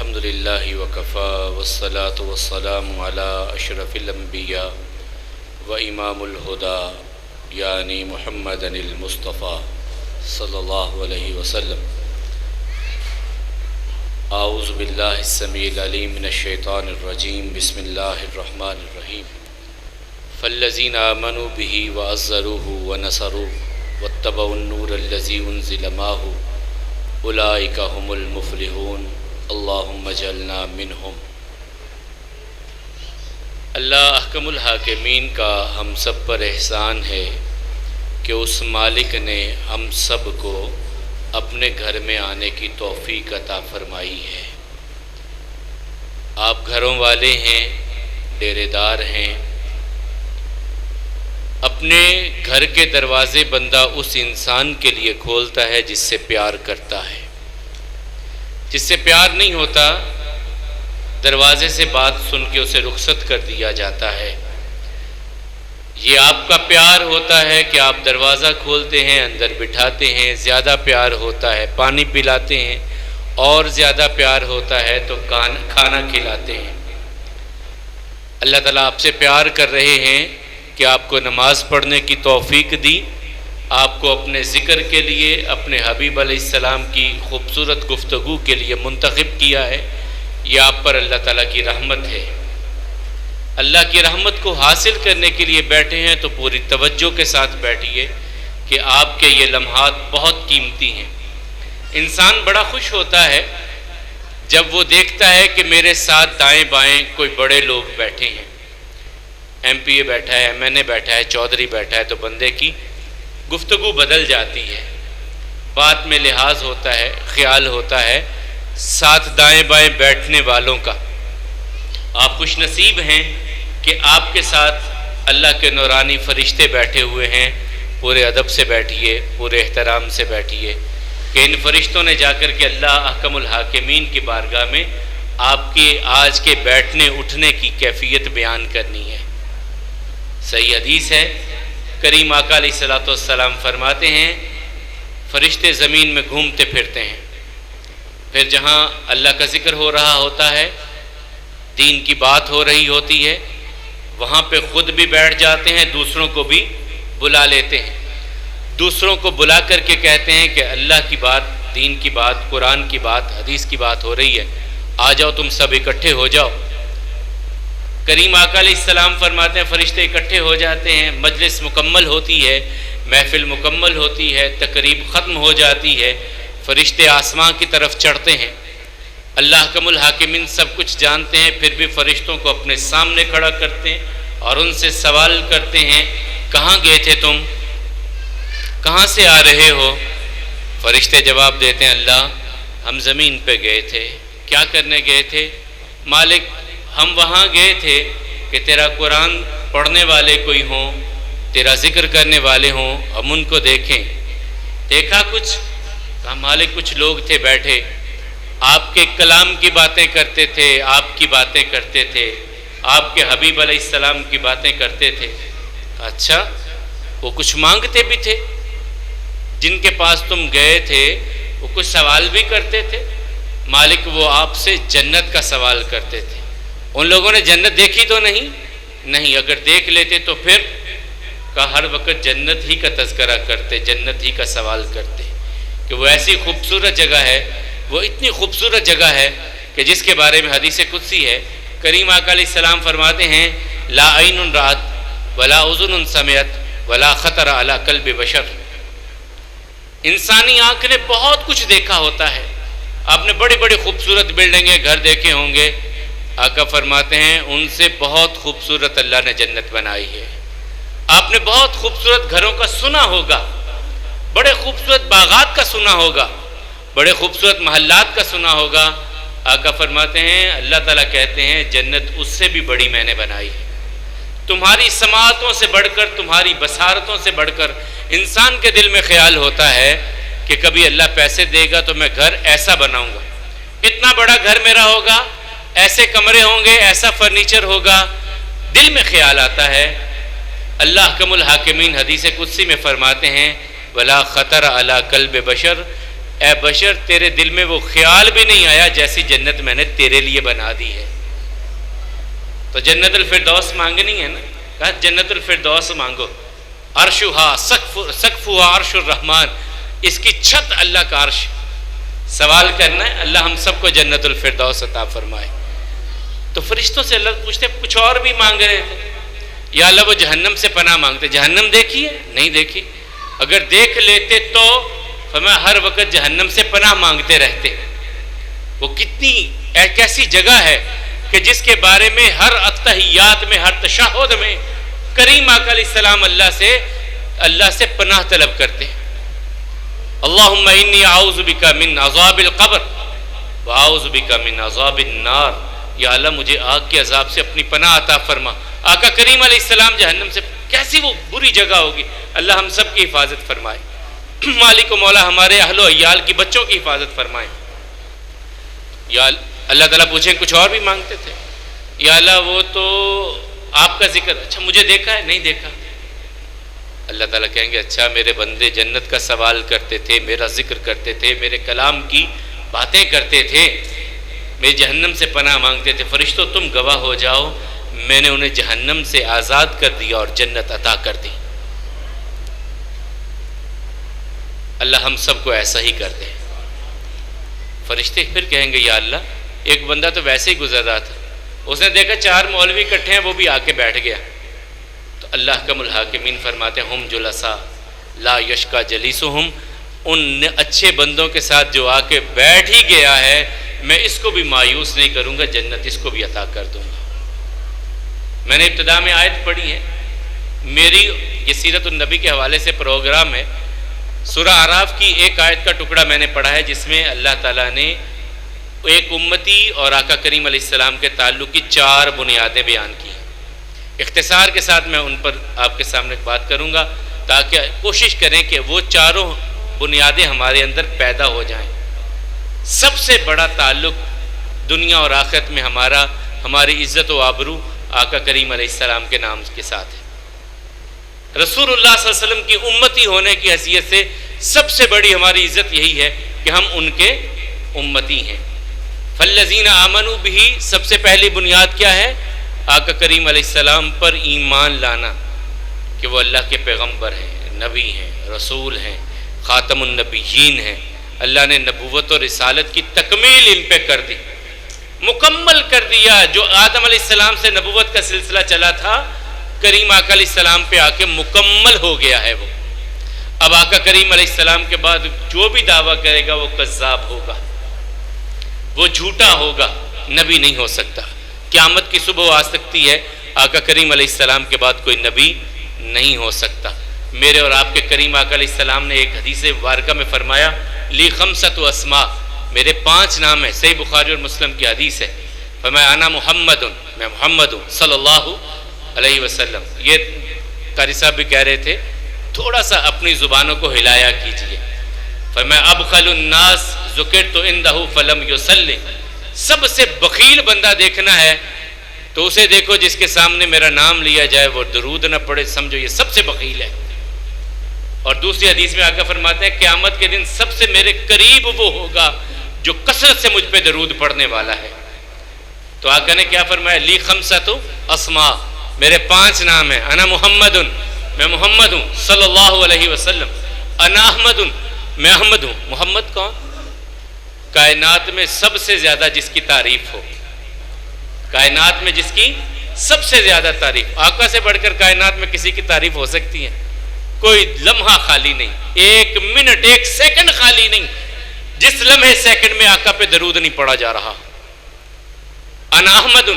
الحمد للہ وکفا والصلاة والسلام علی اشرف الانبیاء و امام الہدی یعنی محمد المصطفیٰ صلی اللہ علیہ وسلم۔ اعوذ باللہ السمیع العلیم من الشیطان الرجیم، بسم اللہ الرحمن الرحیم۔ فالذین آمنوا بہ وعزروہ ونصروہ واتبعوا النور الذی انزل معہ اولئک هم المفلحون اللہم اجعلنا منہم۔ اللہ احکم الحاکمین کا ہم سب پر احسان ہے کہ اس مالک نے ہم سب کو اپنے گھر میں آنے کی توفیق عطا فرمائی ہے۔ آپ گھروں والے ہیں، ڈیرے دار ہیں۔ اپنے گھر کے دروازے بندہ اس انسان کے لیے کھولتا ہے جس سے پیار کرتا ہے۔ جس سے پیار نہیں ہوتا، دروازے سے بات سن کے اسے رخصت کر دیا جاتا ہے۔ یہ آپ کا پیار ہوتا ہے کہ آپ دروازہ کھولتے ہیں، اندر بٹھاتے ہیں، زیادہ پیار ہوتا ہے پانی پلاتے ہیں، اور زیادہ پیار ہوتا ہے تو کھانا کھلاتے ہیں۔ اللہ تعالیٰ آپ سے پیار کر رہے ہیں کہ آپ کو نماز پڑھنے کی توفیق دی، آپ کو اپنے ذکر کے لیے اپنے حبیب علیہ السلام کی خوبصورت گفتگو کے لیے منتخب کیا ہے۔ یہ آپ پر اللہ تعالیٰ کی رحمت ہے۔ اللہ کی رحمت کو حاصل کرنے کے لیے بیٹھے ہیں تو پوری توجہ کے ساتھ بیٹھیے کہ آپ کے یہ لمحات بہت قیمتی ہیں۔ انسان بڑا خوش ہوتا ہے جب وہ دیکھتا ہے کہ میرے ساتھ دائیں بائیں کوئی بڑے لوگ بیٹھے ہیں، ایم پی اے بیٹھا ہے، ایم این اے بیٹھا ہے، چودھری بیٹھا ہے، تو بندے کی گفتگو بدل جاتی ہے، بات میں لحاظ ہوتا ہے، خیال ہوتا ہے ساتھ دائیں بائیں بیٹھنے والوں کا۔ آپ خوش نصیب ہیں کہ آپ کے ساتھ اللہ کے نورانی فرشتے بیٹھے ہوئے ہیں۔ پورے ادب سے بیٹھیے، پورے احترام سے بیٹھیے کہ ان فرشتوں نے جا کر کے اللہ احکم الحاکمین کی بارگاہ میں آپ کے آج کے بیٹھنے اٹھنے کی کیفیت بیان کرنی ہے۔ صحیح حدیث ہے، کریم آقا علیہ الصلوۃ والسلام فرماتے ہیں فرشتے زمین میں گھومتے پھرتے ہیں، پھر جہاں اللہ کا ذکر ہو رہا ہوتا ہے، دین کی بات ہو رہی ہوتی ہے، وہاں پہ خود بھی بیٹھ جاتے ہیں، دوسروں کو بھی بلا لیتے ہیں۔ دوسروں کو بلا کر کے کہتے ہیں کہ اللہ کی بات، دین کی بات، قرآن کی بات، حدیث کی بات ہو رہی ہے، آ جاؤ تم سب اکٹھے ہو جاؤ۔ کریم آقا علیہ السلام فرماتے ہیں فرشتے اکٹھے ہو جاتے ہیں، مجلس مکمل ہوتی ہے، محفل مکمل ہوتی ہے، تقریب ختم ہو جاتی ہے، فرشتے آسمان کی طرف چڑھتے ہیں۔ اللہ احکم الحاکمین سب کچھ جانتے ہیں، پھر بھی فرشتوں کو اپنے سامنے کھڑا کرتے ہیں اور ان سے سوال کرتے ہیں کہاں گئے تھے تم، کہاں سے آ رہے ہو؟ فرشتے جواب دیتے ہیں اللہ ہم زمین پہ گئے تھے۔ کیا کرنے گئے تھے؟ مالک ہم وہاں گئے تھے کہ تیرا قرآن پڑھنے والے کوئی ہوں، تیرا ذکر کرنے والے ہوں، ہم ان کو دیکھیں۔ دیکھا کچھ؟ کہا مالک کچھ لوگ تھے بیٹھے، آپ کے کلام کی باتیں کرتے تھے، آپ کی باتیں کرتے تھے، آپ کے حبیب علیہ السلام کی باتیں کرتے تھے۔ اچھا وہ کچھ مانگتے بھی تھے؟ جن کے پاس تم گئے تھے وہ کچھ سوال بھی کرتے تھے؟ مالک وہ آپ سے جنت کا سوال کرتے تھے۔ ان لوگوں نے جنت دیکھی تو نہیں، اگر دیکھ لیتے تو پھر کا ہر وقت جنت ہی کا تذکرہ کرتے، جنت ہی کا سوال کرتے کہ وہ ایسی خوبصورت جگہ ہے، وہ اتنی خوبصورت جگہ ہے کہ جس کے بارے میں حدیث قدسی ہے، کریم آقا علیہ السلام فرماتے ہیں لا عین رأت ولا اذن سمعت ولا خطر علی قلب بشر۔ انسانی آنکھ نے بہت کچھ دیکھا ہوتا ہے، آپ نے بڑی بڑی خوبصورت بلڈنگیں، گھر دیکھے ہوں گے، آقا فرماتے ہیں ان سے بہت خوبصورت اللہ نے جنت بنائی ہے۔ آپ نے بہت خوبصورت گھروں کا سنا ہوگا، بڑے خوبصورت باغات کا سنا ہوگا، بڑے خوبصورت محلات کا سنا ہوگا۔ آقا فرماتے ہیں اللہ تعالیٰ کہتے ہیں جنت اس سے بھی بڑی میں نے بنائی ہے۔ تمہاری سماعتوں سے بڑھ کر، تمہاری بصارتوں سے بڑھ کر انسان کے دل میں خیال ہوتا ہے کہ کبھی اللہ پیسے دے گا تو میں گھر ایسا بناؤں گا، اتنا بڑا گھر میرا ہوگا، ایسے کمرے ہوں گے، ایسا فرنیچر ہوگا، دل میں خیال آتا ہے۔ اللہ احکم الحاکمین حدیث قدسی میں فرماتے ہیں ولا خطر علی قلب بشر، اے بشر تیرے دل میں وہ خیال بھی نہیں آیا جیسی جنت میں نے تیرے لیے بنا دی ہے. تو جنت الفردوس مانگنی ہے نا, کہا جنت الفردوس مانگو. عرشہا سقفہا عرش الرحمن, اس کی چھت اللہ کا عرش. سوال کرنا ہے اللہ ہم سب کو جنت الفردوس عطا فرمائے. تو فرشتوں سے اللہ پوچھتے کچھ اور بھی مانگ رہے تھے, یا اللہ وہ جہنم سے پناہ مانگتے. جہنم دیکھی ہے؟ نہیں دیکھی. اگر دیکھ لیتے تو فرمایا ہر وقت جہنم سے پناہ مانگتے رہتے. وہ کتنی کیسی جگہ ہے کہ جس کے بارے میں ہر اتحیات میں, ہر تشہد میں کریم آقا علیہ السلام اللہ سے پناہ طلب کرتے ہیں. اللہم انی اعوذ بک من عذاب القبر واعوذ بک من عذاب النار. یا اللہ مجھے آگ کے عذاب سے اپنی پناہ عطا فرما. آقا کریم علیہ السلام جہنم سے, کیسی وہ بری جگہ ہوگی, اللہ ہم سب کی حفاظت فرمائے. مالک و مولا ہمارے اہل و عیال کی بچوں کی حفاظت فرمائے. یا اللہ تعالیٰ پوچھیں کچھ اور بھی مانگتے تھے؟ یا اللہ وہ تو آپ کا ذکر, اچھا مجھے دیکھا ہے؟ نہیں دیکھا. اللہ تعالیٰ کہیں گے اچھا میرے بندے جنت کا سوال کرتے تھے, میرا ذکر کرتے تھے, میرے کلام کی باتیں کرتے تھے, میں جہنم سے پناہ مانگتے تھے. فرشتوں تم گواہ ہو جاؤ میں نے انہیں جہنم سے آزاد کر دیا اور جنت عطا کر دی. اللہ ہم سب کو ایسا ہی کر دے. فرشتے پھر کہیں گے یا اللہ ایک بندہ تو ویسے ہی گزر رہا تھا, اس نے دیکھا 4 مولوی اکٹھے ہیں, وہ بھی آ کے بیٹھ گیا. تو اللہ کا الحاکمین فرماتے ہیں ہم جلسا لا یشکا جلیسہم, ان اچھے بندوں کے ساتھ جو آ کے بیٹھ ہی گیا ہے میں اس کو بھی مایوس نہیں کروں گا, جنت اس کو بھی عطا کر دوں گا. میں نے ابتدا میں آیت پڑھی ہے, میری یہ سیرت النبی کے حوالے سے پروگرام ہے. سورہ اعراف کی ایک آیت کا ٹکڑا میں نے پڑھا ہے جس میں اللہ تعالیٰ نے ایک امتی اور آقا کریم علیہ السلام کے تعلق کی 4 بنیادیں بیان کی. اختصار کے ساتھ میں ان پر آپ کے سامنے بات کروں گا تاکہ کوشش کریں کہ وہ 4 بنیادیں ہمارے اندر پیدا ہو جائیں. سب سے بڑا تعلق دنیا اور آخرت میں ہماری عزت و آبرو آقا کریم علیہ السلام کے نام کے ساتھ ہے. رسول اللہ صلی اللہ علیہ وسلم کی امتی ہونے کی حیثیت سے سب سے بڑی ہماری عزت یہی ہے کہ ہم ان کے امتی ہیں. فالذین آمنوا بہ, سب سے پہلی بنیاد کیا ہے؟ آقا کریم علیہ السلام پر ایمان لانا کہ وہ اللہ کے پیغمبر ہیں, نبی ہیں, رسول ہیں, خاتم النبیین ہیں. اللہ نے نبوت اور رسالت کی تکمیل ان پہ کر دی, مکمل کر دیا. جو آدم علیہ السلام سے نبوت کا سلسلہ چلا تھا کریم آقا علیہ السلام پہ آ کے مکمل ہو گیا ہے وہ. اب آقا کریم علیہ السلام کے بعد جو بھی دعویٰ کرے گا وہ کذاب ہوگا, وہ جھوٹا ہوگا, نبی نہیں ہو سکتا. قیامت کی صبح آ سکتی ہے, آقا کریم علیہ السلام کے بعد کوئی نبی نہیں ہو سکتا. میرے اور آپ کے کریم آقا علیہ السلام نے ایک حدیث مبارکہ میں فرمایا لی خمسۃ اسماء, میرے 5 نام ہیں. صحیح بخاری اور مسلم کی حدیث ہے. فرمایا انا محمد, میں محمد ہوں صلی اللہ علیہ وسلم. یہ قاری صاحب بھی کہہ رہے تھے تھوڑا سا اپنی زبانوں کو ہلایا کیجئے. فرمایا ابخل الناس ذکرت عندہ فلم یصلی, سب سے بخیل بندہ دیکھنا ہے تو اسے دیکھو جس کے سامنے میرا نام لیا جائے وہ درود نہ پڑھے, سمجھو یہ سب سے بخیل ہے. اور دوسری حدیث میں آقا فرماتے ہیں قیامت کے دن سب سے میرے قریب وہ ہوگا جو کثرت سے مجھ پہ درود پڑھنے والا ہے. تو آقا نے کیا فرمایا لی خمسۃ اسماء, میرے 5 نام ہیں. انا محمد, میں محمد ہوں صلی اللہ علیہ وسلم. انا احمد, میں احمد ہوں. محمد کون؟ کائنات میں سب سے زیادہ جس کی تعریف ہو, کائنات میں جس کی سب سے زیادہ تعریف. آقا سے بڑھ کر کائنات میں کسی کی تعریف ہو سکتی ہے؟ کوئی لمحہ خالی نہیں, 1 منٹ 1 سیکنڈ خالی نہیں جس لمحے سیکنڈ میں آقا پہ درود نہیں پڑھا جا رہا. انا احمد,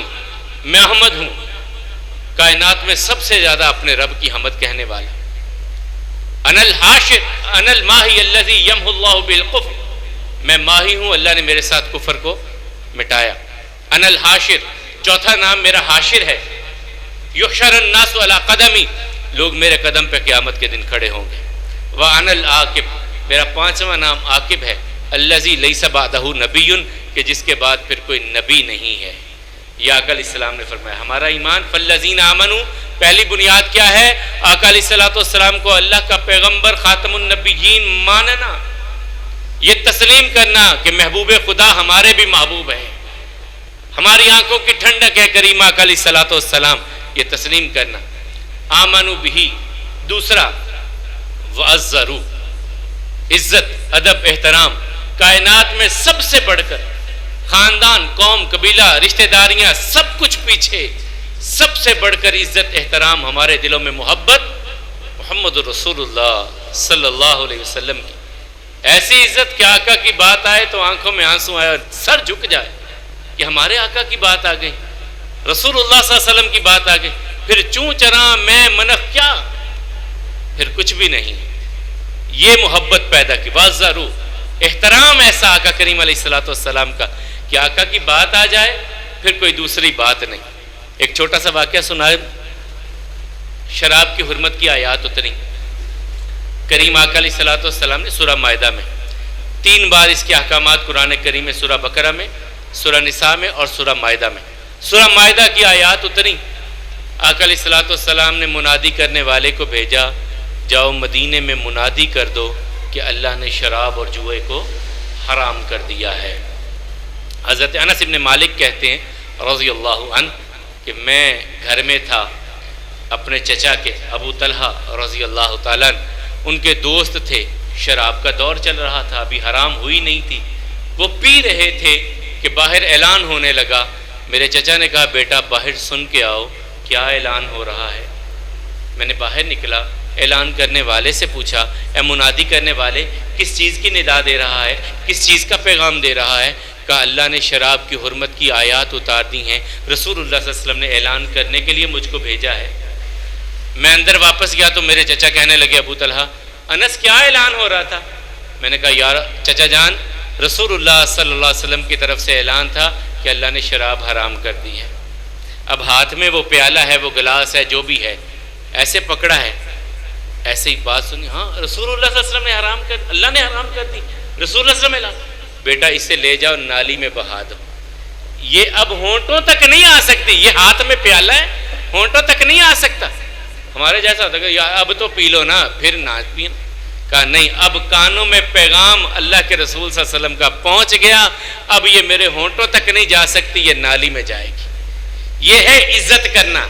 میں احمد ہوں, کائنات میں سب سے زیادہ اپنے رب کی حمد کہنے والا. انا الحاشر, انا الماحی الذی یمحو اللہ بالکفر, میں ماہی ہوں, اللہ نے میرے ساتھ کفر کو مٹایا. انا الحاشر, چوتھا نام میرا حاشر ہے. یحشر الناس علی قدمی, لوگ میرے قدم پہ قیامت کے دن کھڑے ہوں گے. وانا العاقب, میرا 5واں نام عاقب ہے. الذی لیس بعدہ نبی, کہ جس کے بعد پھر کوئی نبی نہیں ہے. یہ آقا علیہ السلام نے فرمایا ہمارا ایمان. فالذین آمنوا, پہلی بنیاد کیا ہے؟ آقا علیہ السلام کو اللہ کا پیغمبر خاتم النبیین ماننا. یہ تسلیم کرنا کہ محبوب خدا ہمارے بھی محبوب ہے، ہماری آنکھوں کی ٹھنڈک ہے کریم آقا علیہ الصلوۃ والسلام، یہ تسلیم کرنا۔ آمنوا بہ، دوسرا وعزروا، عزت ادب احترام، کائنات میں سب سے بڑھ کر خاندان قوم قبیلہ رشتہ داریاں سب کچھ پیچھے، سب سے بڑھ کر عزت احترام ہمارے دلوں میں محبت محمد رسول اللہ صلی اللہ علیہ وسلم کی، ایسی عزت کہ آقا کی بات آئے تو آنکھوں میں آنسو آئے اور سر جھک جائے کہ ہمارے آقا کی بات آ گئی، رسول اللہ صلی اللہ علیہ وسلم کی بات آ گئی، پھر چوں چراں میں منف کیا، پھر کچھ بھی نہیں، یہ محبت پیدا کی۔ وعزروا، احترام ایسا آقا کریم علیہ الصلوۃ والسلام کا کہ آقا کی بات آ جائے پھر کوئی دوسری بات نہیں۔ ایک چھوٹا سا واقعہ سنائے، شراب کی حرمت کی آیات اتری، کریم آقا علیہ الصلوۃ والسلام نے سورہ مائدہ میں 3 بار اس کے احکامات قرآن کریم میں، سورہ بقرہ میں، سورہ نساء میں اور سورہ مائدہ میں، سورہ مائدہ کی آیات اتری، آقا علیہ الصلوۃ والسلام نے منادی کرنے والے کو بھیجا، جاؤ مدینے میں منادی کر دو کہ اللہ نے شراب اور جوئے کو حرام کر دیا ہے۔ حضرت انس بن مالک کہتے ہیں رضی اللہ عنہ کہ میں گھر میں تھا اپنے چچا کے ابو طلحہ رضی اللہ تعالیٰ عنہ، ان کے دوست تھے، شراب کا دور چل رہا تھا، ابھی حرام ہوئی نہیں تھی، وہ پی رہے تھے کہ باہر اعلان ہونے لگا۔ میرے چچا نے کہا بیٹا باہر سن کے آؤ کیا اعلان ہو رہا ہے۔ میں نے باہر نکلا، اعلان کرنے والے سے پوچھا اے منادی کرنے والے کس چیز کی ندا دے رہا ہے، کس چیز کا پیغام دے رہا ہے؟ کہا اللہ نے شراب کی حرمت کی آیات اتار دی ہیں، رسول اللہ صلی اللہ علیہ وسلم نے اعلان کرنے کے لیے مجھ کو بھیجا ہے۔ میں اندر واپس گیا تو میرے چچا کہنے لگے ابو طلحہ انس کیا اعلان ہو رہا تھا؟ میں نے کہا یار چچا جان رسول اللہ صلی اللہ علیہ وسلم کی طرف سے اعلان تھا کہ اللہ نے شراب حرام کر دی ہے۔ اب ہاتھ میں وہ پیالہ ہے، وہ گلاس ہے، جو بھی ہے، ایسے پکڑا ہے، ایسے ہی بات سنی، ہاں رسول اللہ صلی اللہ علیہ وسلم نے حرام کر، اللہ نے حرام کر دی، رسول اللہ صلی اللہ علیہ وسلم، بیٹا اسے لے جاؤ نالی میں بہا دو۔ یہ اب ہونٹوں تک نہیں آ سکتی، یہ ہاتھ میں پیالہ ہے، ہونٹوں تک نہیں آ سکتا۔ ہمارے جیسا ہوتا ہے کہ اب تو پی لو نا، پھر نہ پینا۔ کہا نہیں، اب کانوں میں پیغام اللہ کے رسول صلی اللہ علیہ وسلم کا پہنچ گیا، اب یہ میرے ہونٹوں تک نہیں جا سکتی، یہ نالی میں جائے گی۔ یہ ہے عزت کرنا،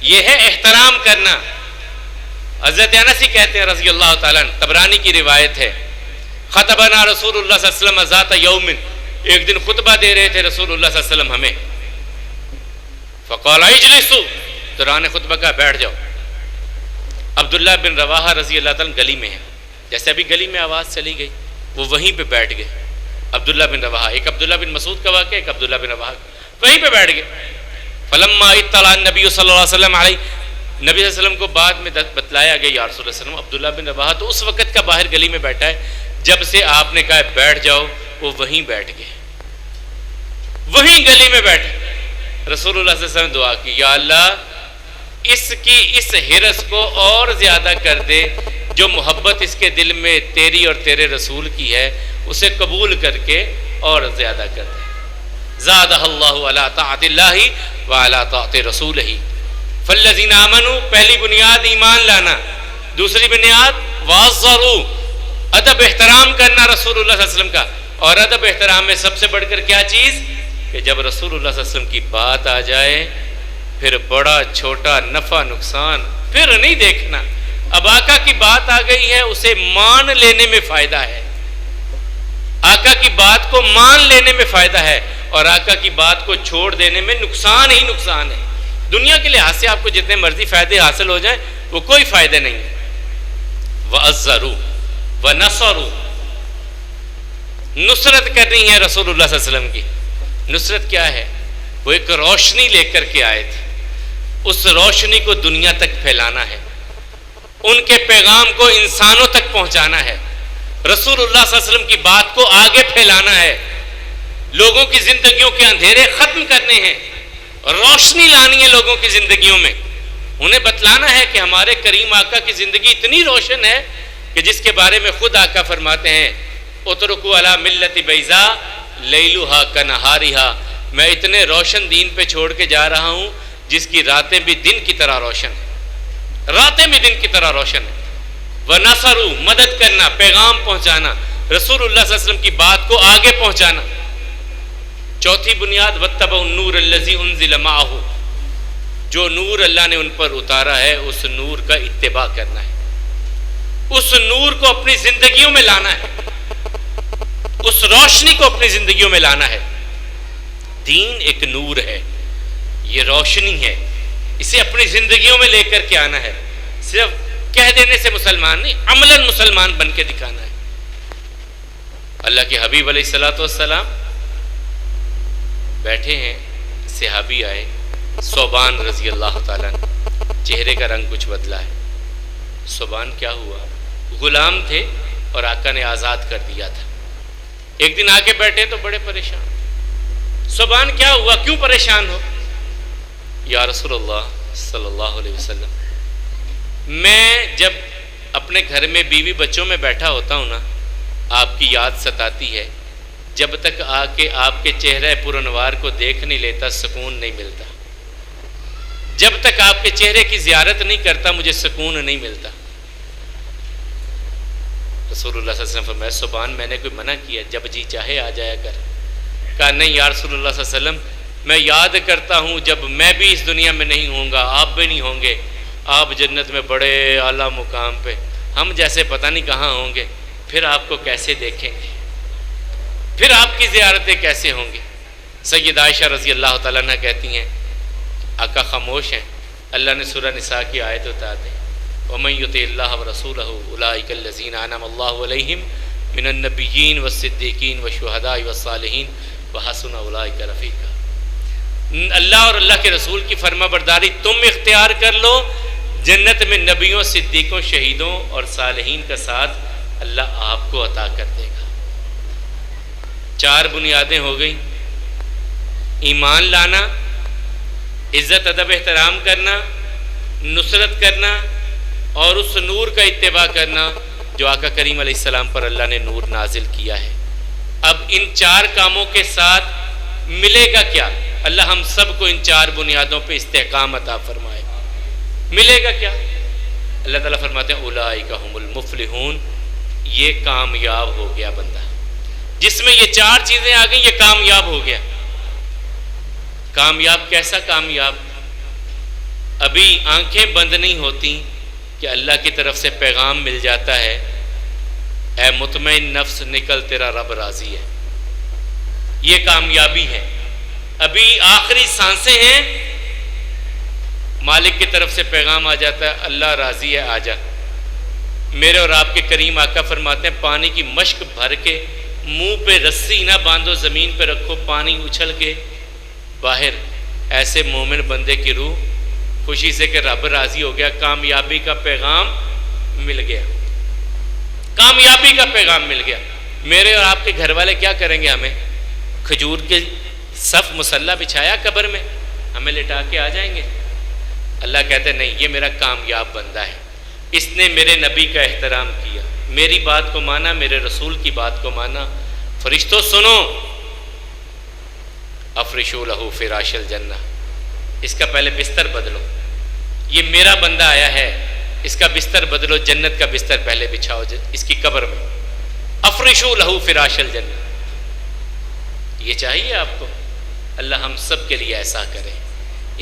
یہ ہے احترام کرنا۔ حضرت انس ہی کہتے ہیں رضی اللہ تعالیٰ عنہ، طبرانی کی روایت ہے، خطبنا رسول اللہ صلی اللہ علیہ وسلم ذات یوم، ایک دن خطبہ دے رہے تھے رسول اللہ صلی اللہ علیہ وسلم ہمیں، فقال اجلسوا، دوران خطبہ کا بیٹھ جاؤ۔ عبداللہ بن رواحہ رضی اللہ تعالیٰ گلی میں ہے، جیسے ابھی گلی میں آواز چلی گئی وہ وہیں پہ بیٹھ گئے۔ عبداللہ بن رواحہ، ایک عبداللہ بن مسعود کا واقعہ، ایک عبداللہ بن رواحہ، وہیں پہ بیٹھ گئے۔ فلما اطلع النبی صلی اللہ علیہ وسلم علیہ، نبی صلی اللہ علیہ وسلم کو بعد میں بتلایا گیا یا رسول اللہ صلی اللہ علیہ وسلم عبداللہ بن رواحہ تو اس وقت کا باہر گلی میں بیٹھا ہے، جب سے آپ نے کہا بیٹھ جاؤ وہ وہیں بیٹھ گئے، وہیں گلی میں بیٹھے۔ رسول اللہ صلی اللہ علیہ وسلم دعا کی یا اللہ اس کی اس حرص کو اور زیادہ کر دے، جو محبت اس کے دل میں تیری اور تیرے رسول کی ہے اسے قبول کر کے اور زیادہ کر دے۔ زادہ اللہ علی طاعت اللہ وعلی طاعت رسولہ، فالذین آمنوا، پہلی بنیاد ایمان لانا، دوسری بنیاد وعزروا، ادب احترام کرنا رسول اللہ صلی اللہ علیہ وسلم کا، اور ادب احترام میں سب سے بڑھ کر کیا چیز کہ جب رسول اللہ صلی اللہ علیہ وسلم کی بات آ جائے پھر بڑا چھوٹا نفع نقصان پھر نہیں دیکھنا۔ اب آقا کی بات آ گئی ہے اسے مان لینے میں فائدہ ہے، آقا کی بات کو مان لینے میں فائدہ ہے، اور آقا کی بات کو چھوڑ دینے میں نقصان ہی نقصان ہے۔ دنیا کے لحاظ سے آپ کو جتنے مرضی فائدے حاصل ہو جائیں وہ کوئی فائدے نہیں ہے۔ وَعَزَّرُوا وَنَصَرُوا، نصرت کرنی ہے رسول اللہ صلی اللہ علیہ وسلم کی۔ نصرت کیا ہے؟ وہ ایک روشنی لے کر کے آئے تھے، اس روشنی کو دنیا تک پھیلانا ہے، ان کے پیغام کو انسانوں تک پہنچانا ہے، رسول اللہ صلی اللہ علیہ وسلم کی بات کو آگے پھیلانا ہے، لوگوں کی زندگیوں کے اندھیرے ختم کرنے ہیں، روشنی لانی ہے لوگوں کی زندگیوں میں، انہیں بتلانا ہے کہ ہمارے کریم آقا کی زندگی اتنی روشن ہے کہ جس کے بارے میں خود آقا فرماتے ہیں اترکوا علی ملت بیضاء لیلھا کنہارھا، میں اتنے روشن دین پہ چھوڑ کے جا رہا ہوں جس کی راتیں بھی دن کی طرح روشن ہیں، راتیں بھی دن کی طرح روشن ہیں۔ وَنَصَرُوا، مدد کرنا، پیغام پہنچانا، رسول اللہ صلی اللہ علیہ وسلم کی بات کو آگے پہنچانا. چوتھی بنیاد واتبعوا النور الذی انزل معہ، جو نور اللہ نے ان پر اتارا ہے اس نور کا اتباع کرنا ہے، اس نور کو اپنی زندگیوں میں لانا ہے، اس روشنی کو اپنی زندگیوں میں لانا ہے. دین ایک نور ہے، یہ روشنی ہے، اسے اپنی زندگیوں میں لے کر کے آنا ہے. صرف کہہ دینے سے مسلمان نہیں، عملاً مسلمان بن کے دکھانا ہے. اللہ کے حبیب علیہ الصلوۃ والسلام بیٹھے ہیں، صحابی آئے، ثوبان رضی اللہ تعالیٰ عنہ، چہرے کا رنگ کچھ بدلا ہے. ثوبان کیا ہوا؟ غلام تھے اور آقا نے آزاد کر دیا تھا. ایک دن آ کے بیٹھے تو بڑے پریشان. ثوبان کیا ہوا، کیوں پریشان ہو؟ یا رسول اللہ صلی اللہ علیہ وسلم، میں جب اپنے گھر میں بیوی بچوں میں بیٹھا ہوتا ہوں نا، آپ کی یاد ستاتی ہے. جب تک آ کے آپ کے چہرے پرانوار کو دیکھ نہیں لیتا سکون نہیں ملتا. جب تک آپ کے چہرے کی زیارت نہیں کرتا مجھے سکون نہیں ملتا. رسول اللہ صلی اللہ علیہ وسلم فرمایا ثوبان میں نے کوئی منع کیا؟ جب جی چاہے آ جایا کر. کہا نہیں یا رسول اللہ صلی اللہ علیہ وسلم، میں یاد کرتا ہوں جب میں بھی اس دنیا میں نہیں ہوں گا، آپ بھی نہیں ہوں گے، آپ جنت میں بڑے اعلیٰ مقام پہ، ہم جیسے پتہ نہیں کہاں ہوں گے، پھر آپ کو کیسے دیکھیں گے، پھر آپ کی زیارتیں کیسے ہوں گی. سید عائشہ رضی اللہ تعالیٰ عنہ کہتی ہیں آقا خاموش ہیں. اللہ نے سورہ نساء کی آیت اتار دی، وَمَن يُطِعِ اللَّهَ وَرَسُولَهُ أُولَٰئِكَ الَّذِينَ أَنْعَمَ اللَّهُ عَلَيْهِمْ مِنَ النَّبِيِّينَ وَالصِّدِّيقِينَ وَالشُّهَدَاءِ وَالصَّالِحِينَ وَحَسُنَ أُولَٰئِكَ رَفِيقًا. اللہ اور اللہ کے رسول کی فرما برداری تم اختیار کر لو، جنت میں نبیوں، صدیقوں، شہیدوں اور صالحین کا ساتھ اللہ آپ کو عطا کر دے گا. 4 بنیادیں ہو گئیں: ایمان لانا، عزت ادب احترام کرنا، نصرت کرنا اور اس نور کا اتباع کرنا جو آقا کریم علیہ السلام پر اللہ نے نور نازل کیا ہے. اب ان 4 کاموں کے ساتھ ملے گا کیا؟ اللہ ہم سب کو ان 4 بنیادوں پہ استحکام عطا فرمائے. ملے گا کیا؟ اللہ تعالیٰ فرماتے ہیں اولئک هم المفلحون، یہ کامیاب ہو گیا بندہ جس میں یہ 4 چیزیں آ گئیں، یہ کامیاب ہو گیا. کامیاب کیسا کامیاب؟ ابھی آنکھیں بند نہیں ہوتی کہ اللہ کی طرف سے پیغام مل جاتا ہے، اے مطمئن نفس نکل تیرا رب راضی ہے. یہ کامیابی ہے. ابھی آخری سانسیں ہیں، مالک کی طرف سے پیغام آ جاتا ہے اللہ راضی ہے آ جا. میرے اور آپ کے کریم آقا فرماتے ہیں پانی کی مشک بھر کے منہ پہ رسی نہ باندھو، زمین پہ رکھو، پانی اچھل کے باہر. ایسے مومن بندے کی روح خوشی سے کہ رب راضی ہو گیا، کامیابی کا پیغام مل گیا، کامیابی کا پیغام مل گیا. میرے اور آپ کے گھر والے کیا کریں گے؟ ہمیں کھجور کے صف مسلح بچھایا قبر میں، ہمیں لٹا کے آ جائیں گے. اللہ کہتے نہیں، یہ میرا کامیاب بندہ ہے، اس نے میرے نبی کا احترام کیا، میری بات کو مانا، میرے رسول کی بات کو مانا. فرشتوں سنو، افرشوا لہ فراش الجنہ، اس کا پہلے بستر بدلو. یہ میرا بندہ آیا ہے، اس کا بستر بدلو، جنت کا بستر پہلے بچھاؤ اس کی قبر میں. افرشوا لہ فراش الجنہ. یہ چاہیے آپ کو؟ اللہ ہم سب کے لیے ایسا کرے،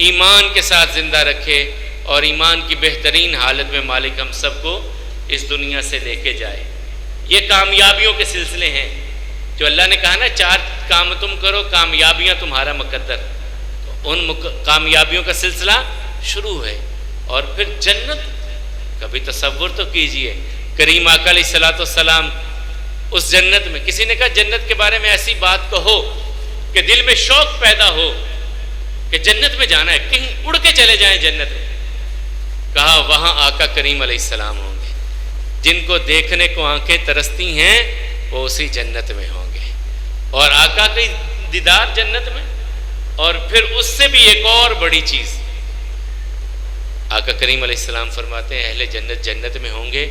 ایمان کے ساتھ زندہ رکھے اور ایمان کی بہترین حالت میں مالک ہم سب کو اس دنیا سے لے کے جائے. یہ کامیابیوں کے سلسلے ہیں جو اللہ نے کہا نا 4 کام تم کرو کامیابیاں تمہارا مقدر. تو ان کامیابیوں کا سلسلہ شروع ہے. اور پھر جنت، کبھی تصور تو کیجئے کریم آقا علیہ الصلوۃ والسلام اس جنت میں، کسی نے کہا جنت کے بارے میں ایسی بات کہو کہ دل میں شوق پیدا ہو کہ جنت میں جانا ہے، کہیں اڑ کے چلے جائیں جنت میں. کہا وہاں آقا کریم علیہ السلام ہوں گے، جن کو دیکھنے کو آنکھیں ترستی ہیں وہ اسی جنت میں ہوں گے. اور آقا کی دیدار جنت میں. اور پھر اس سے بھی ایک اور بڑی چیز، آقا کریم علیہ السلام فرماتے ہیں اہل جنت جنت میں ہوں گے،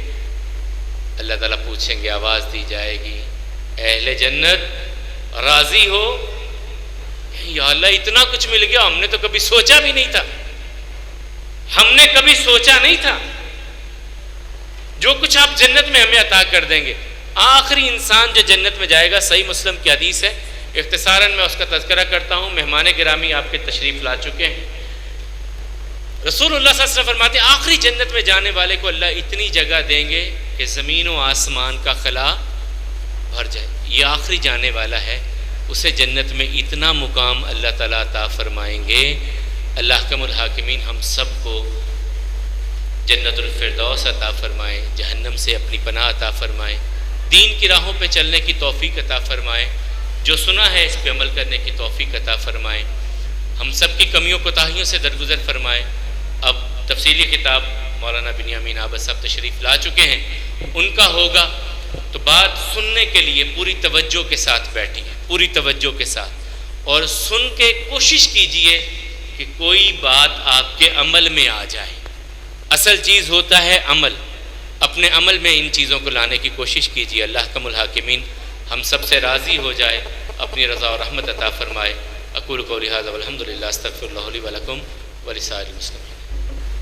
اللہ تعالیٰ پوچھیں گے، آواز دی جائے گی اہل جنت راضی ہو؟ یا اللہ اتنا کچھ مل گیا، ہم نے تو کبھی سوچا بھی نہیں تھا، ہم نے کبھی سوچا نہیں تھا جو کچھ آپ جنت میں ہمیں عطا کر دیں گے. آخری انسان جو جنت میں جائے گا، صحیح مسلم کی حدیث ہے، اختصاراً میں اس کا تذکرہ کرتا ہوں، مہمان گرامی آپ کے تشریف لا چکے ہیں۔ رسول اللہ صلی اللہ علیہ وسلم فرماتے ہیں آخری جنت میں جانے والے کو اللہ اتنی جگہ دیں گے کہ زمین و آسمان کا خلا بھر جائے۔ یہ آخری جانے والا ہے، اسے جنت میں اتنا مقام اللہ تعالیٰ عطا فرمائیں گے۔ اللہ احکم الحاکمین ہم سب کو جنت الفردوس عطا فرمائیں، جہنم سے اپنی پناہ عطا فرمائیں، دین کی راہوں پہ چلنے کی توفیق عطا فرمائیں، جو سنا ہے اس پہ عمل کرنے کی توفیق عطا فرمائیں، ہم سب کی کمیوں کوتاہیوں سے درگزر فرمائیں۔ اب تفصیلی خطاب مولانا بنیامین عابد صاحب تشریف لا چکے ہیں، ان کا ہوگا، تو بات سننے کے لیے پوری توجہ کے ساتھ بیٹھیے، پوری توجہ کے ساتھ، اور سن کے کوشش کیجئے کہ کوئی بات آپ کے عمل میں آ جائے۔ اصل چیز ہوتا ہے عمل، اپنے عمل میں ان چیزوں کو لانے کی کوشش کیجئے۔ اللہ احکم الحاکمین ہم سب سے راضی ہو جائے، اپنی رضا و رحمت عطا فرمائے۔ اقول قولی ھذا والحمد للہ، استغفر اللہ لی ولکم ولسائر المسلمین۔